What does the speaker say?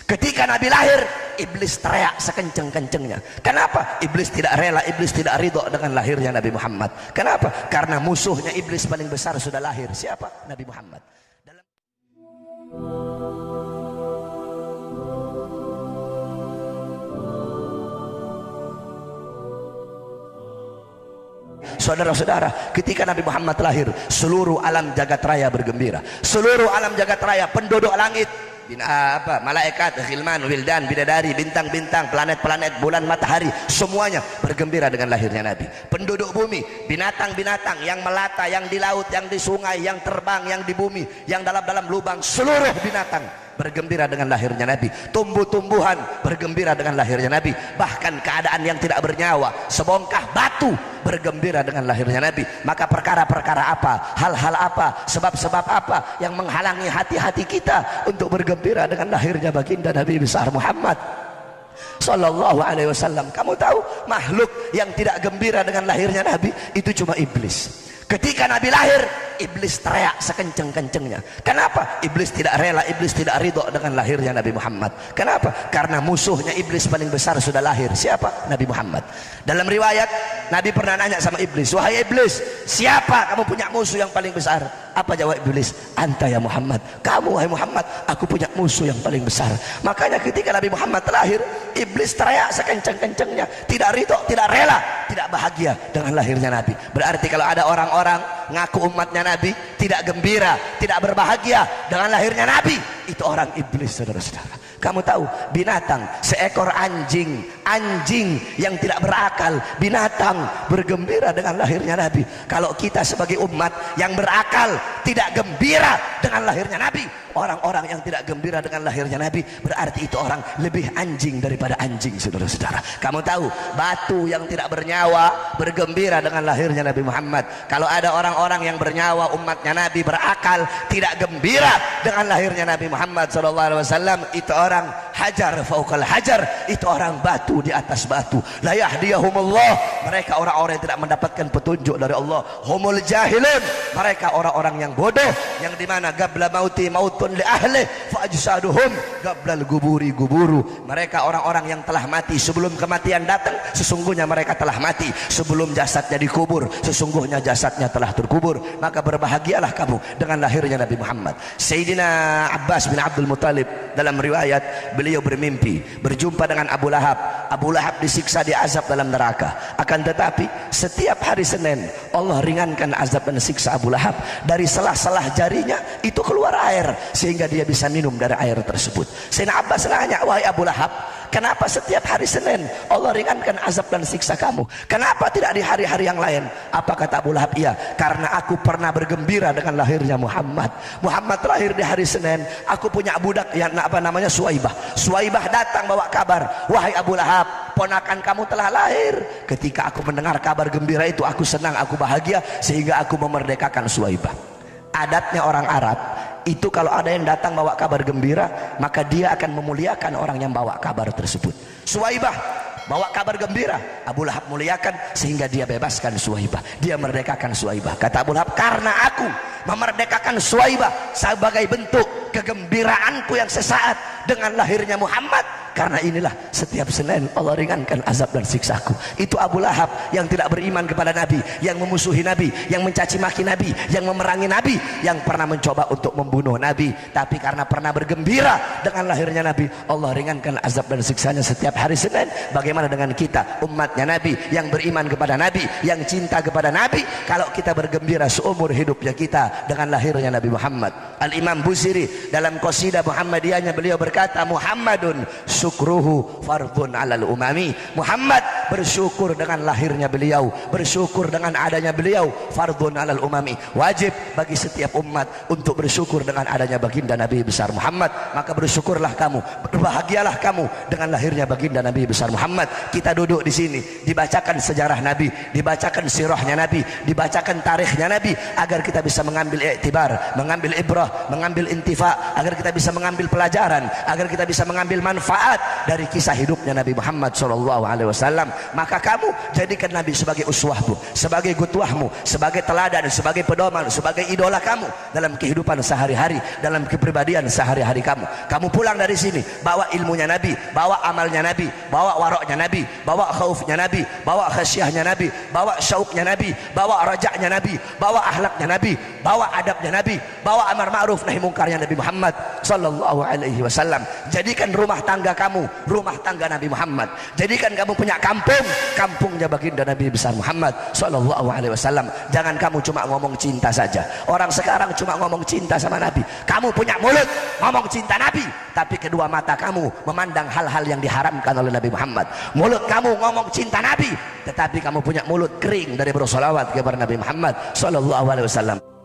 Ketika Nabi lahir, iblis teriak sekenceng-kencengnya. Kenapa? Iblis tidak rela, iblis tidak ridho dengan lahirnya Nabi Muhammad. Kenapa? Karena musuhnya iblis paling besar sudah lahir. Siapa? Nabi Muhammad. Saudara-saudara, ketika Nabi Muhammad lahir, seluruh alam jagat raya bergembira. Seluruh alam jagat raya, penduduk langit, malaikat, khilman, wildan, bidadari, bintang-bintang, planet-planet, bulan, matahari, semuanya bergembira dengan lahirnya Nabi. Penduduk bumi, binatang-binatang yang melata, yang di laut, yang di sungai, yang terbang, yang di bumi, yang dalam-dalam lubang, seluruh binatang bergembira dengan lahirnya Nabi. Tumbuh-tumbuhan bergembira dengan lahirnya Nabi. Bahkan keadaan yang tidak bernyawa, sebongkah batu bergembira dengan lahirnya Nabi. Maka perkara-perkara apa, hal-hal apa, sebab-sebab apa yang menghalangi hati-hati kita untuk bergembira dengan lahirnya baginda Nabi besar Muhammad Sallallahu Alaihi Wasallam? Kamu tahu, makhluk yang tidak gembira dengan lahirnya Nabi itu cuma iblis. Ketika Nabi lahir, iblis teriak sekenceng-kencengnya. Kenapa? Iblis tidak rela, iblis tidak ridho dengan lahirnya Nabi Muhammad. Kenapa? Karena musuhnya iblis paling besar sudah lahir. Siapa? Nabi Muhammad. Dalam riwayat, Nabi pernah nanya sama iblis, wahai iblis, siapa kamu punya musuh yang paling besar? Apa jawab iblis? Anta ya Muhammad. Kamu wahai Muhammad, aku punya musuh yang paling besar. Makanya ketika Nabi Muhammad lahir, iblis teriak sekenceng-kencengnya, tidak ridho, tidak rela, tidak bahagia dengan lahirnya Nabi. Berarti kalau ada orang-orang ngaku umatnya Nabi tidak gembira, tidak berbahagia dengan lahirnya Nabi, itu orang iblis, saudara-saudara. Kamu tahu, binatang, seekor anjing yang tidak berakal, binatang bergembira dengan lahirnya Nabi. Kalau kita sebagai umat yang berakal tidak gembira dengan lahirnya Nabi, orang-orang yang tidak gembira dengan lahirnya Nabi, berarti itu orang lebih anjing daripada anjing, saudara-saudara. Kamu tahu, batu yang tidak bernyawa bergembira dengan lahirnya Nabi Muhammad. Kalau ada orang-orang yang bernyawa, umatnya Nabi berakal, tidak gembira dengan lahirnya Nabi Muhammad SAW, itu orang hajar fauqal hajar, itu orang batu di atas batu. La yahdiyahumullah, mereka orang-orang yang tidak mendapatkan petunjuk dari Allah. Humul jahilun, mereka orang-orang yang bodoh, yang dimana gabla mauti mautun li ahli fajsaduhum gablal guburi guburu. Mereka orang-orang yang telah mati sebelum kematian datang, sesungguhnya mereka telah mati. Sebelum jasadnya dikubur, sesungguhnya jasadnya telah terkubur. Maka berbahagialah kamu dengan lahirnya Nabi Muhammad. Sayyidina Abbas bin Abdul Muttalib dalam riwayat, beliau bermimpi berjumpa dengan Abu Lahab. Abu Lahab disiksa, diazab dalam neraka. Akan tetapi setiap hari Senin Allah ringankan azab dan siksa Abu Lahab. Dari selah-selah jarinya itu keluar air, sehingga dia bisa minum dari air tersebut. Sayyidina Abbas nanya, wahai Abu Lahab, kenapa setiap hari Senin Allah ringankan azab dan siksa kamu? Kenapa tidak di hari-hari yang lain? Apa kata Abu Lahab? Iya, karena aku pernah bergembira dengan lahirnya Muhammad. Muhammad lahir di hari Senin. Aku punya budak yang namanya Suwaibah. Suwaibah datang bawa kabar, wahai Abu Lahab, ponakan kamu telah lahir. Ketika aku mendengar kabar gembira itu, aku senang, aku bahagia, sehingga aku memerdekakan Suwaibah. Adatnya orang Arab itu, kalau ada yang datang bawa kabar gembira, maka dia akan memuliakan orang yang bawa kabar tersebut. Suwaibah bawa kabar gembira, Abu Lahab muliakan, sehingga dia bebaskan Suwaibah, dia merdekakan Suwaibah. Kata Abu Lahab, karena aku memerdekakan Suwaibah sebagai bentuk kegembiraanku yang sesaat dengan lahirnya Muhammad, karena inilah setiap Senin Allah ringankan azab dan siksaku. Itu Abu Lahab yang tidak beriman kepada Nabi, yang memusuhi Nabi, yang mencaci maki Nabi, yang memerangi Nabi, yang pernah mencoba untuk membunuh Nabi. Tapi karena pernah bergembira dengan lahirnya Nabi, Allah ringankan azab dan siksanya setiap hari Senin. Bagaimana dengan kita, umatnya Nabi, yang beriman kepada Nabi, yang cinta kepada Nabi, kalau kita bergembira seumur hidupnya kita dengan lahirnya Nabi Muhammad? Al-Imam Busiri dalam qasidah Muhammadiyahnya, beliau berkata, Muhammadun syukruhu fardun alal umami. Muhammad bersyukur dengan lahirnya beliau, bersyukur dengan adanya beliau, fardun alal umami, wajib bagi setiap umat untuk bersyukur dengan adanya baginda Nabi besar Muhammad. Maka bersyukurlah kamu, berbahagialah kamu dengan lahirnya baginda Nabi besar Muhammad. Kita duduk di sini, dibacakan sejarah Nabi, dibacakan sirahnya Nabi, dibacakan tarikhnya Nabi, agar kita bisa mengambil iktibar, mengambil ibrah, mengambil intifa, agar kita bisa mengambil pelajaran, agar kita bisa mengambil manfaat manfaat dari kisah hidupnya Nabi Muhammad SAW. Maka kamu jadikan Nabi sebagai uswahmu, sebagai gutuahmu, sebagai teladan, sebagai pedoman, sebagai idola kamu dalam kehidupan sehari-hari, dalam kepribadian sehari-hari kamu. Kamu pulang dari sini bawa ilmunya Nabi, bawa amalnya Nabi, bawa waroknya Nabi, bawa khaufnya Nabi, bawa khasyahnya Nabi, bawa syauknya Nabi, bawa rajaknya Nabi, bawa akhlaknya Nabi, bawa adabnya Nabi, bawa amar ma'ruf nahi mungkarnya Nabi Muhammad sallallahu alaihi wasallam. Jadikan rumah tangga kamu rumah tangga Nabi Muhammad. Jadikan kamu punya kampung, kampungnya baginda Nabi besar Muhammad sallallahu alaihi wasallam. Jangan kamu cuma ngomong cinta saja. Orang sekarang cuma ngomong cinta sama Nabi. Kamu punya mulut ngomong cinta Nabi, tapi kedua mata kamu memandang hal-hal yang diharamkan oleh Nabi Muhammad. Mulut kamu ngomong cinta Nabi, tetapi kamu punya mulut kering dari bersolawat kepada Nabi Muhammad sallallahu alaihi wasallam.